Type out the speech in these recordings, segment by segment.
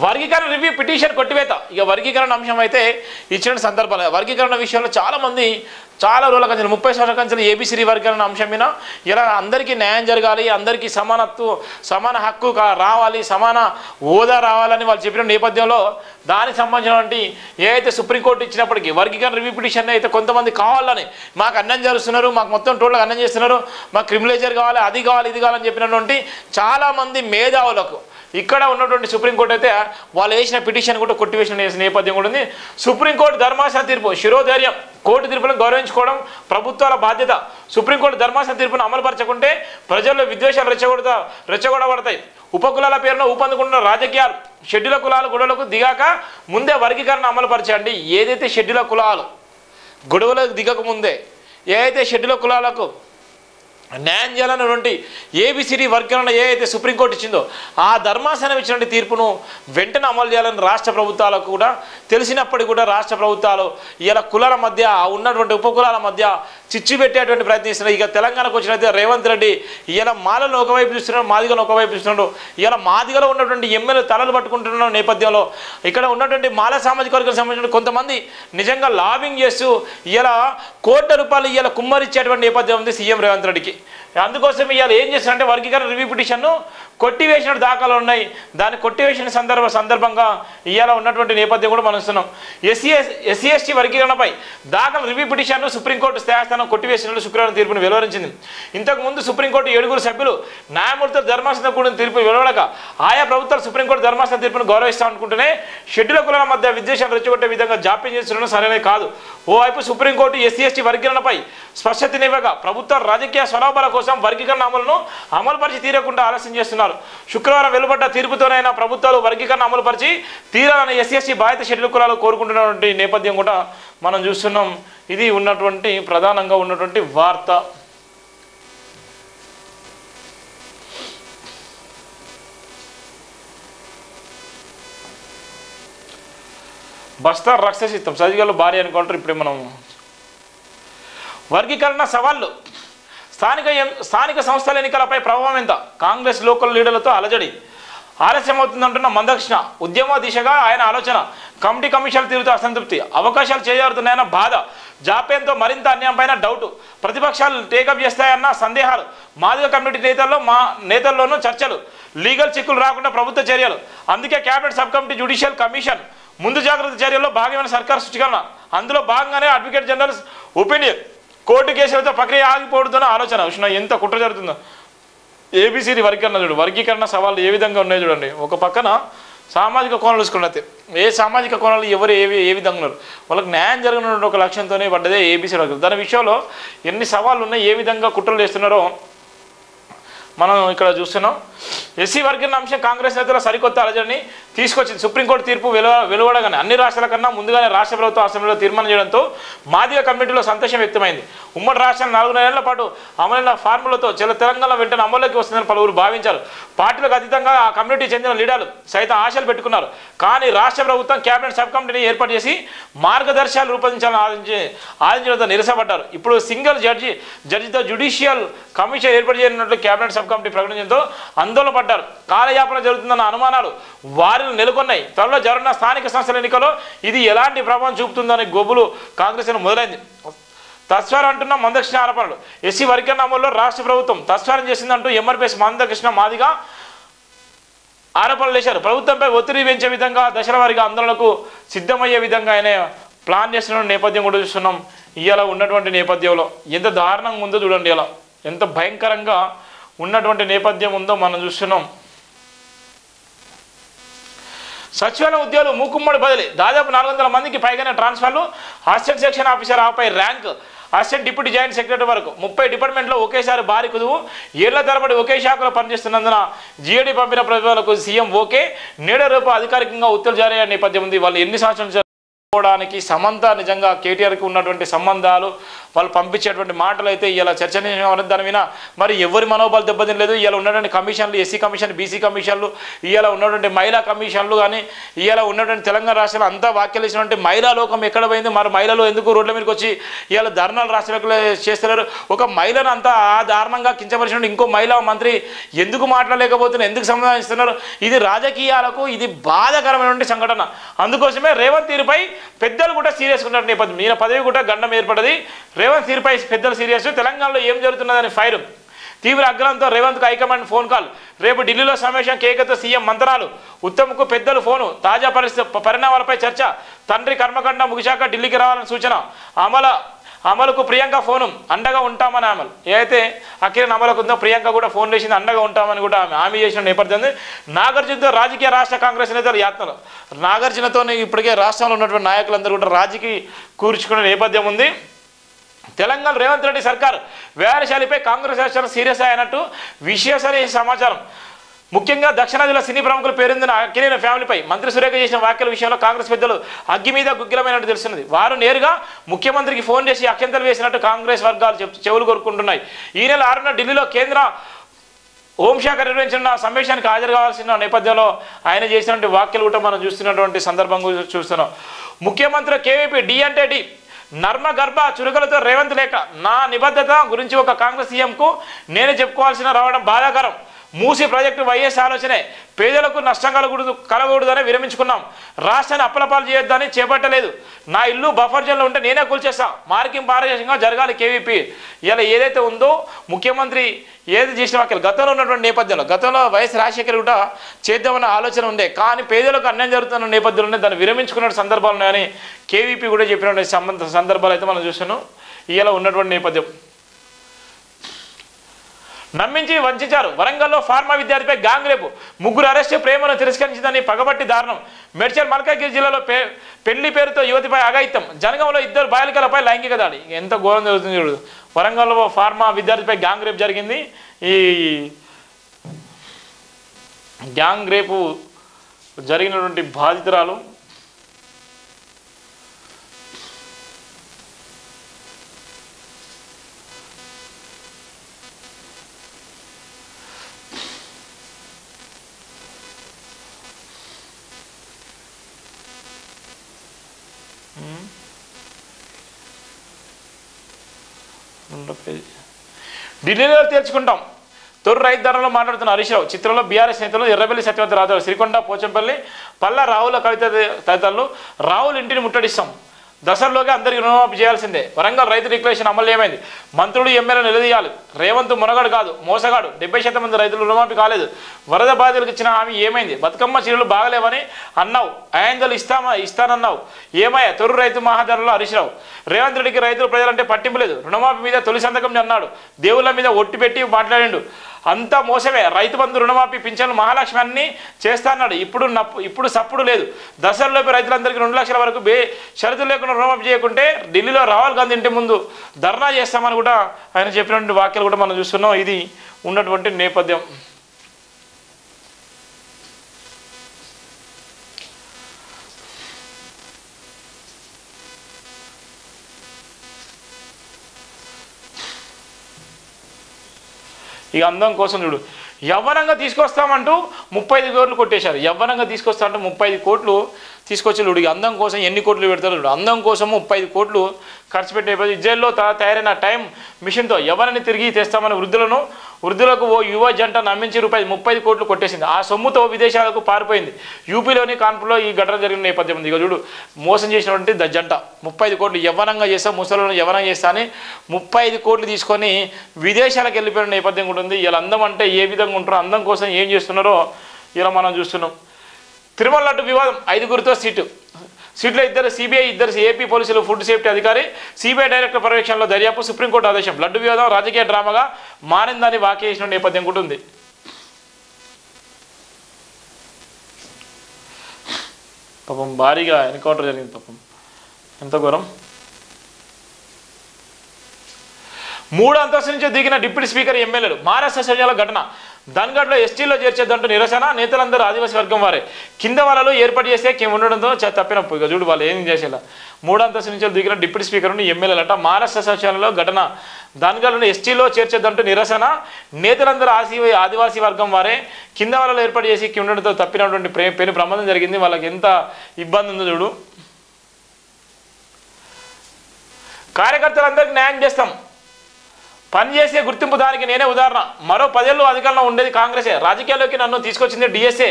వర్గీకరణ review petition కొట్టివేత. ఇక వర్గీకరణ అంశం అయితే ఇచ్చిన సందర్భాలు వర్గీకరణ విషయంలో చాలామంది చాలా రోజుల కంచెలు 30 సంవత్సరాల కంచెలు ఏబిసిడి వర్గీకరణ అంశం మీద ఇలా అందరికీ న్యాయం జరగాలి, అందరికీ సమాన హక్కు రావాలి, సమాన హోదా రావాలని వాళ్ళు చెప్పిన నేపథ్యంలో దానికి సంబంధించినటువంటి ఏదైతే సుప్రీంకోర్టు ఇచ్చినప్పటికీ వర్గీకరణ రివ్యూ పిటిషన్ అయితే కొంతమంది కావాలని మాకు అన్నం చేస్తున్నారు, మాకు మొత్తం టోటల్గా అన్నం చేస్తున్నారు, మాకు క్రిమినలైజర్ కావాలి, అది కావాలి, ఇది కావాలని చెప్పినటువంటి చాలామంది మేధావులకు ఇక్కడ ఉన్నటువంటి సుప్రీంకోర్టు అయితే వాళ్ళు వేసిన పిటిషన్ కూడా కొట్టివేసిన నేపథ్యం కూడా ఉంది. సుప్రీంకోర్టు ధర్మాసన తీర్పు శిరోధైర్యం, కోర్టు తీర్పులను గౌరవించుకోవడం ప్రభుత్వాల బాధ్యత. సుప్రీంకోర్టు ధర్మాసన తీర్పును అమలుపరచకుంటే ప్రజల్లో విద్వేషాలు రెచ్చగొడబడతాయి. ఉపకులాల పేరున ఊపందుకుంటున్న రాజకీయాలు, షెడ్యూల కులాలు గొడవలకు దిగాక ముందే వర్గీకరణ అమలుపరచండి. ఏదైతే షెడ్యూల కులాలు గొడవలకు దిగక ముందే ఏదైతే షెడ్యూల కులాలకు న్యాయం చేయాలన్నటువంటి ఏబిసిడి వర్గీకరణ ఏదైతే సుప్రీంకోర్టు ఇచ్చిందో ఆ ధర్మాసనం ఇచ్చినటువంటి తీర్పును వెంటనే అమలు చేయాలని రాష్ట్ర ప్రభుత్వాలకు కూడా తెలిసినప్పటికీ కూడా రాష్ట్ర ప్రభుత్వాలు ఇలా కులాల మధ్య ఉన్నటువంటి ఉపకులాల మధ్య చిచ్చు పెట్టేటువంటి ప్రయత్నిస్తున్నారు. ఇక తెలంగాణకు వచ్చినట్లయితే రేవంత్ రెడ్డి ఇలా మాలను ఒకవైపు చూస్తున్నాడు, మాదిగలను ఒకవైపు చూస్తున్నాడు. ఇలా మాదిగలో ఉన్నటువంటి ఎమ్మెల్యే తలలు పట్టుకుంటున్న నేపథ్యంలో ఇక్కడ ఉన్నటువంటి మాల సామాజిక వర్గానికి సంబంధించిన కొంతమంది నిజంగా లాబింగ్ చేస్తూ ఇలా కోట్ల రూపాయలు ఇలా కుమ్మరిచ్చేటువంటి నేపథ్యం ఉంది సీఎం రేవంత్ రెడ్డికి. అందుకోసం ఇవాళ ఏం చేస్తారంటే వర్గీకరణ రివ్యూ పిటిషన్ను కొట్టివేసిన దాఖలు ఉన్నాయి. దాన్ని కొట్టివేసిన సందర్భంగా ఇవాళ ఉన్నటువంటి నేపథ్యం కూడా మనం ఇస్తున్నాం. ఎస్సీ ఎస్టీ వర్గీకరణపై దాఖలు రివ్యూ పిటిషన్ను సుప్రీంకోర్టు స్థాయిస్థానం కొట్టివేసినట్లు శుక్రవారం తీర్పును వెలువరించింది. ఇంతకుముందు సుప్రీంకోర్టు 7 సభ్యులు న్యాయమూర్తుల ధర్మాసనం కూడా తీర్పు వెలువడక ఆయా ప్రభుత్వాలు సుప్రీంకోర్టు ధర్మాసన తీర్పును గౌరవిస్తామనుకుంటూనే షెడ్యూల కులాల మధ్య విద్వేషాలు రెచ్చగొట్టే విధంగా జాప్యం చేస్తుండడం సరైనది కాదు. ఓవైపు సుప్రీంకోర్టు ఎస్సీ ఎస్టీ వర్గీకరణపై స్పష్టతనివ్వగా ప్రభుత్వాలు రాజకీయ స్వలాభాల కోసం వర్గీకరణ అమలుపరిచి తీరకుండా ఆలస్యం చేస్తున్నారు. శుక్రవారం వెలువడ్డ తీర్పుతోనైనా ప్రభుత్వాలు వర్గీకరణ అమలుపరిచి తీరాలని ఎస్సీ ఎస్టీ బాధిత షెడ్యూల్ కులాలు కోరుకుంటున్నటువంటి నేపథ్యం కూడా మనం చూస్తున్నాం. ఇది ఉన్నటువంటి ప్రధానంగా ఉన్నటువంటి వార్త. బస్తార్ రక్షసిత్తం సజిగల్లో భారీ అనుకుంటారు. ఇప్పుడే మనం వర్గీకరణ సవాళ్ళు, స్థానిక సంస్థల ఎన్నికలపై ప్రభావం ఎంత? కాంగ్రెస్ లోకల్ లీడర్లతో అలజడి, ఆలస్యం అవుతుందంటున్న మందకృష్ణ. ఉద్యమ దిశగా ఆయన ఆలోచన. కమిషన్లు తీరుతూ అసంతృప్తి, అవకాశాలు చేజారుతున్నాయన్న బాధ, జాప్యంతో మరింత అన్యాయంపైన డౌటు, ప్రతిపక్షాలు టేకప్ చేస్తాయన్న సందేహాలు, మాదిగ కమ్యూనిటీ నేతల్లోనూ చర్చలు, లీగల్ చిక్కులు రాకుండా ప్రభుత్వ చర్యలు. అందుకే cabinet sub committee judicial commission ముందు జాగ్రత్త చర్యల్లో భాగమైన సర్కారు సృష్టికరణ. అందులో భాగంగానే అడ్వకేట్ జనరల్ ఒపీనియన్, కోర్టు కేసులతో ప్రక్రియ ఆగిపోవడంతో ఆలోచన. విషయం ఎంత కుట్ర జరుగుతుందో. ఏబిసిడి వర్గీకరణ సవాళ్ళు ఏ విధంగా ఉన్నాయో చూడండి. ఒక పక్కన సామాజిక కోణాలు చూసుకున్నట్టే ఏ సామాజిక కోణాలు ఎవరు ఏ విధంగా ఉన్నారు, వాళ్ళకి న్యాయం జరగనున్న ఒక లక్ష్యంతోనే పడ్డదే ఏబిసిడి వర్గీకరణ. దాని విషయంలో ఎన్ని సవాళ్ళు ఉన్నాయి, ఏ విధంగా కుట్రలు చేస్తున్నారో మనం ఇక్కడ చూస్తున్నాం. ఎస్సీ వర్గీకరణ అంశం కాంగ్రెస్ నేతల సరికొత్త అలజడిని తీసుకొచ్చింది. సుప్రీంకోర్టు తీర్పు వెలువడగానే అన్ని రాష్ట్రాల కన్నా ముందుగానే రాష్ట్ర ప్రభుత్వం అసెంబ్లీలో తీర్మానం చేయడంతో మాదిగ కమ్యూనిటీలో సంతోషం వ్యక్తమైంది. ఉమ్మడి రాష్ట్రాలు 4 నెలల పాటు అమలైన ఫార్ములతో తెలంగాణ వెంటనే అమల్లోకి వస్తుందని పలువురు భావించారు. పార్టీలకు అతీతంగా ఆ కమ్యూనిటీ చెందిన లీడర్లు సైతం ఆశలు పెట్టుకున్నారు. కానీ రాష్ట్ర ప్రభుత్వం కేబినెట్ సబ్ కమిటీని ఏర్పాటు చేసి మార్గదర్శకాలు రూపొందించాలని ఆదించడంతో నిరసపడ్డారు. ఇప్పుడు సింగిల్ జడ్జితో జ్యుడిషియల్ కమిషన్ ఏర్పాటు చేయనున్నట్లు కేబినెట్ సబ్ కమిటీ ప్రకటించడంతో ఆందోళన పడ్డారు. కాలయాపన జరుగుతుందన్న అనుమానాలు వారిని నెలకొన్నాయి. త్వరలో జరుగుతున్న స్థానిక సంస్థల ఎన్నికల్లో ఇది ఎలాంటి ప్రభావం చూపుతుందని గొబ్బులు కాంగ్రెస్ మొదలైంది. తస్వారం అంటున్న మందకృష్ణ ఆరోపణలు. ఎస్సీ వర్గీకరణ అమలులో రాష్ట్ర ప్రభుత్వం తస్వారం చేసిందంటూ ఎంఆర్పీఎస్ మందకృష్ణ మాదిగా ఆరోపణలు చేశారు. ప్రభుత్వంపై ఒత్తిడి పెంచే విధంగా దశల వారీగా ఆందోళనకు సిద్ధమయ్యే విధంగా ఆయన ప్లాన్ చేస్తున్న నేపథ్యం కూడా చూస్తున్నాం. ఇవాళ ఉన్నటువంటి నేపథ్యంలో ఎంత దారుణంగా ఉందో చూడండి. ఇలా ఎంత భయంకరంగా ఉన్నటువంటి నేపథ్యం ఉందో మనం చూస్తున్నాం. సచివాలయ ఉద్యోగులు మూకుమ్మడి బదిలీ, దాదాపు 400 మందికి పైగానే ట్రాన్స్ఫర్లు. అసిస్టెంట్ సెక్షన్ ఆఫీసర్ ఆపై rank assistant deputy joint secretary వరకు 30 డిపార్ట్మెంట్లో ఒకేసారి భారీ కుదువు. ఏళ్ల తరబడి ఒకే శాఖలో పనిచేస్తున్నందున జీఏడీ పంపిన ప్రభుత్వాలకు సీఎం ఓకే. 7 రూపాయలు అధికారికంగా ఉత్తర్వులు జారీ అయ్యే నేపథ్యం ఉంది. వాళ్ళు ఎన్ని సంవత్సరాలు పోవడానికి సమంత నిజంగా కేటీఆర్కి ఉన్నటువంటి సంబంధాలు వాళ్ళు పంపించేటువంటి మాటలు అయితే ఇలా చర్చనీయమైన దాని మీద మరి ఎవరి మనోబలం దెబ్బతినలేదు. ఇలా ఉన్నటువంటి కమిషన్లు, ఎస్సీ కమిషన్, బీసీ కమిషన్లు, ఇలా ఉన్నటువంటి మహిళా కమిషన్లు కానీ ఇలా ఉన్నటువంటి తెలంగాణ రాష్ట్రంలో అంతా వ్యాఖ్యలు ఇచ్చినటువంటి మహిళా లోకం ఎక్కడ పోయింది? మరి మహిళలు ఎందుకు రోడ్ల మీదకి వచ్చి ఇలా ధర్నాలు రాష్ట్రాలు చేస్తున్నారు? ఒక మహిళను అంతా ఆ దారుణంగా కించపరిచిన ఇంకో మహిళా మంత్రి ఎందుకు మాట్లాడలేకపోతున్నారు? ఎందుకు సమాధానిస్తున్నారు? ఇది రాజకీయాలకు ఇది బాధాకరమైనటువంటి సంఘటన. అందుకోసమే రేవంత్ తీరుపై పెద్దలు కూడా సీరియస్గా ఉన్న నేపథ్యం, ఈయన పదవి కూడా గండం ఏర్పడది. రేవంత్ తీరుపై పెద్దలు సీరియస్. తెలంగాణలో ఏం జరుగుతున్నదని ఫైర్ తీవ్ర అగ్రహంతో రేవంత్కు హైకమాండ్ ఫోన్ కాల్. రేపు ఢిల్లీలో సమావేశం, కేకతో సీఎం మంత్రాలు. ఉత్తమ్కు పెద్దలు ఫోను. తాజా పరిణామాలపై చర్చ. తండ్రి కర్మకాండ ముగిశాక ఢిల్లీకి రావాలని సూచన. అమలుకు ప్రియాంక ఫోను. అండగా ఉంటామని అమలు ఏదైతే అఖిల అమలకు ఉందో ప్రియాంక కూడా ఫోన్ చేసింది, అండగా ఉంటామని కూడా హామీ చేసిన నేపథ్యం. నాగార్జునతో రాజకీయ రాష్ట్ర కాంగ్రెస్ నేతలు యాత్నలు. నాగార్జునతో ఇప్పటికే రాష్ట్రంలో ఉన్నటువంటి నాయకులందరూ కూడా రాజకీయ కూర్చుకునే నేపథ్యం ఉంది. తెలంగాణ రేవంత్ రెడ్డి సర్కార్ వ్యాయాశాలపై కాంగ్రెస్ రాష్ట్రాలు సీరియస్ అయినట్టు విశ్వసనీయ సమాచారం. ముఖ్యంగా దక్షిణాదిలో సినీ ప్రముఖులు పేరొందిన అక్కినేని ఫ్యామిలీపై మంత్రి సురేఖ చేసిన వ్యాఖ్యల విషయంలో కాంగ్రెస్ పెద్దలు అగ్గి మీద గుగ్గిలమైనట్టు తెలుస్తున్నది. వారు నేరుగా ముఖ్యమంత్రికి ఫోన్ చేసి అక్షంతలు వేసినట్టు కాంగ్రెస్ వర్గాలు చెవులు కోరుకుంటున్నాయి. ఈ నెల 6న ఢిల్లీలో కేంద్ర హోంశాఖ నిర్వహించిన సమావేశానికి హాజరు కావాల్సిన నేపథ్యంలో ఆయన చేసినటువంటి వ్యాఖ్యలు కూడా మనం చూస్తున్నటువంటి సందర్భం చూస్తున్నాం. ముఖ్యమంత్రి కేవీపీ డి అంటే డి నర్మగర్భ చురుకలతో రేవంత్ లేఖ. నా నిబద్ధత గురించి ఒక కాంగ్రెస్ సీఎంకు నేనే చెప్పుకోవాల్సిన రావడం బాధాకరం. మూసీ ప్రాజెక్టు వైఎస్ ఆలోచనే. పేదలకు నష్టం కలగకూడదని విరమించుకున్నాం. రాష్ట్రాన్ని అప్పలపాలు చేయొద్దని చేపట్టలేదు. నా ఇల్లు బఫర్ జోన్లో ఉంటే నేనే కూల్చేస్తా. మార్కింగ్ పారదర్శకంగా జరగాలి కేవీపీ. ఇలా ఏదైతే ఉందో ముఖ్యమంత్రి ఏది చేసిన వాక్యాలు గతంలో ఉన్నటువంటి నేపథ్యంలో, గతంలో వైఎస్ రాజశేఖర్ కూడా చేద్దామన్న ఆలోచన ఉండే, కానీ పేదలకు అన్యాయం జరుగుతున్న నేపథ్యంలోనే దాన్ని విరమించుకున్న సందర్భాలు ఉన్నాయని కేవీపీ కూడా చెప్పినటువంటి సందర్భాలు అయితే మనం చూస్తున్నాం. ఇలా ఉన్నటువంటి నేపథ్యం. నమ్మించి వంచారు. వరంగల్లో ఫార్మా విద్యార్థిపై గ్యాంగ్ రేపు. 3 అరెస్టు. ప్రేమను తిరస్కరించిందని పగబట్టి దారుణం. మేడ్చల్ మల్కాజ్గిరి జిల్లాలో పెళ్లి పేరుతో యువతిపై అఘాయిత్యం. జనగాంలో 2 బాలికలపై లైంగిక దాడి. ఎంత ఘోరం జరుగుతుంది చూడు. వరంగల్లో ఫార్మా విద్యార్థిపై గ్యాంగ్ రేపు జరిగింది. ఈ గ్యాంగ్ రేపు జరిగినటువంటి బాధితురాలు ఢిల్లీలో తేల్చుకుంటాం. తొర్రు రైతు ధరలో మాట్లాడుతున్న హరీష్ రావు. చిత్రంలో బీఆర్ఎస్ నేతలు ఎర్రబెల్లి సత్యవతి రాజావు, శ్రీకొండ, పోచంపల్లి, పల్లా రావుల కవిత తదితరులు. రావులు ఇంటిని ముట్టడిస్తాం. దసరాలోకి అందరికీ రుణమాఫీ చేయాల్సిందే. వరంగల్ రైతు డిక్లరేషన్ అమలు ఏమైంది? మంత్రులు ఎమ్మెల్యే నిలదీయాలి. రేవంత్ మునగాడు కాదు మోసగాడు. 70% మంది రైతులు రుణమాఫీ కాలేదు. వరద బాధితులకు ఇచ్చిన హామీ ఏమైంది? బతుకమ్మ చీరలు బాగలేవని అన్నావు, 500 ఇస్తానన్నావు, ఏమయ్యా? తొర్రు రైతు మహాధరలో హరీష్ రావు. రేవంత్ రెడ్డికి రైతులు ప్రజలంటే పట్టింపు లేదు. రుణమాఫీ మీద తొలి సంతకం అన్నాడు. దేవుళ్ళ మీద ఒట్టి పెట్టి మాట్లాడిండు. అంతా మోసమే. రైతు బంధు, రుణమాఫీ, పింఛన్లు, మహాలక్ష్మి అన్నీ చేస్తా అన్నాడు. ఇప్పుడు సప్పుడు లేదు. దసరాలోపు రైతులందరికీ 2 లక్షల వరకు షరతులు లేకుండా రుణమాఫీ చేయకుంటే ఢిల్లీలో రాహుల్ గాంధీ ఇంటి ముందు ధర్నా చేస్తామని కూడా ఆయన చెప్పినటువంటి వాక్యాలు కూడా మనం చూస్తున్నాం. ఇది ఉన్నటువంటి నేపథ్యం. ఇక అందం కోసం చూడు, యవ్వనంగా తీసుకొస్తామంటూ 35 కోట్లు కొట్టేశారు. యవ్వనంగా తీసుకొస్తామంటూ 35 కోట్లు తీసుకొచ్చి చూడు. అందం కోసం ఎన్ని కోట్లు పెడతారు చూడు. అందం కోసం 35 కోట్లు ఖర్చు పెట్టే ఇజ్రాయెల్లో తయారైన టైం మిషన్తో యవ్వనాన్ని తిరిగి తెస్తామని వృద్ధులకు ఓ యువ జంట నమ్మించి ₹30 కోట్లు కొట్టేసింది. ఆ సొమ్ముతో విదేశాలకు పారిపోయింది. యూపీలోని కాన్పూర్లో ఈ ఘటన జరిగిన నేపథ్యం ఉంది. ఇక చూడు, మోసం చేసినటువంటి జంట 30 కోట్లు యవ్వనంగా చేస్తా, ముసలిని యవ్వనం చేస్తా అని 35 కోట్లు తీసుకొని విదేశాలకు వెళ్ళిపోయిన నేపథ్యం కూడా ఉంది. ఇలా అందం అంటే ఏ విధంగా ఉంటారో, అందం కోసం ఏం చేస్తున్నారో ఇలా మనం చూస్తున్నాం. తిరుమల లడ్డు వివాదం, 5గురితో సీట్లో 2 సిబిఐ, 2 ఏపీ పోలీసులు, ఫుడ్ సేఫ్టీ అధికారి, సిబిఐ డైరెక్టర్ పర్యవేక్షణలో దర్యాప్తు. సుప్రీంకోర్టు ఆదేశం. లడ్డు వివాదం రాజకీయ డ్రామాగా మారిందని వ్యాఖ్య చేసిన నేపథ్యం కూడా ఉంది. పాపం భారీగా ఎన్కౌంటర్ జరిగింది. పాపం ఎంత ఘోరం. 3వ అంతస్తు నుంచి దిగిన డిప్యూటీ స్పీకర్ ఎమ్మెల్యేలు. మహారాష్ట్ర సరిహద్దుల ఘటన. ధన్గఢ్లో ఎస్టీలో చేర్చేద్దంటూ నిరసన, నేతలందరూ ఆదివాసీ వర్గం వారే, కింద వాళ్ళలో ఏర్పాటు చేస్తే ఉండడంతో తప్పినప్పు. ఇక చూడు వాళ్ళు ఏం చేసేలా 3వ అంతస్తు నుంచి దిగిన డిప్యూటీ స్పీకర్ను ఎమ్మెల్యేలట. మహారాష్ట్ర సచివాలయంలో ఘటన, ధన్గఢ్ను ఎస్టీలో చేర్చేద్దంటూ నిరసన, నేతలందరూ ఆదివాసీ వర్గం వారే, కింద వాళ్ళలో ఏర్పాటు చేసి ఉండడంతో తప్పినటువంటి పెను ప్రమాదం జరిగింది. వాళ్ళకి ఎంత ఇబ్బంది ఉందో చూడు. కార్యకర్తలందరికీ న్యాయం చేస్తాం, పనిచేసే గుర్తింపు దానికి నేనే ఉదాహరణ. మరో 10 ఏళ్ళు అధికారంలో ఉండేది కాంగ్రెసే, రాజకీయాల్లోకి నన్ను తీసుకొచ్చింది డిఎస్ఏ,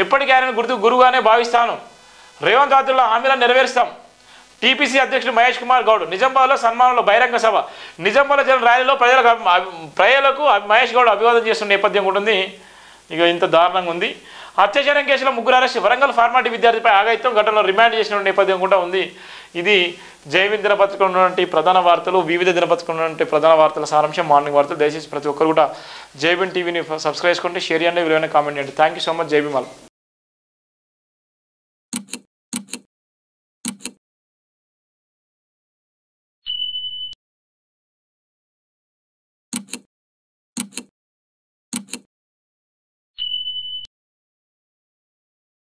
ఎప్పటికీ ఆయన గురువుగానే భావిస్తాను. రేవంత్ రాత్రుల్లో హామీలను నెరవేరుస్తాం. టీపీసీ అధ్యక్షుడు మహేష్ కుమార్ గౌడ్ నిజామాబాద్లో సన్మానంలో బహిరంగ సభ. నిజామాబాద్లో జరిగిన ర్యాలీలో ప్రజలకు మహేష్ గౌడ్ అభివాదం చేస్తున్న నేపథ్యం ఉంటుంది. ఇక ఇంత దారుణంగా ఉంది. అత్యాచారం కేసులో 3 అరెస్ట్, వరంగల్ ఫార్మాటీ విద్యార్థిపై ఆఘాయిత్యం ఘటనలో రిమాండ్ చేసిన నేపథ్యం కూడా ఉంది. ఇది జైవిన్ దినపత్రిక ఉన్నటువంటి ప్రధాన వార్తలు, వివిధ దినపత్రిక ఉన్నటువంటి ప్రధాన వార్తల సారాంశం, మార్నింగ్ వార్తలు. దయచేసి ప్రతి ఒక్కరు కూడా జైవిన్ టీవీని సబ్స్క్రైబ్ చేసుకోండి, షేర్ చేయండి, విలువైన కామెంట్ చేయండి. Thank you so much. జై భీమ్.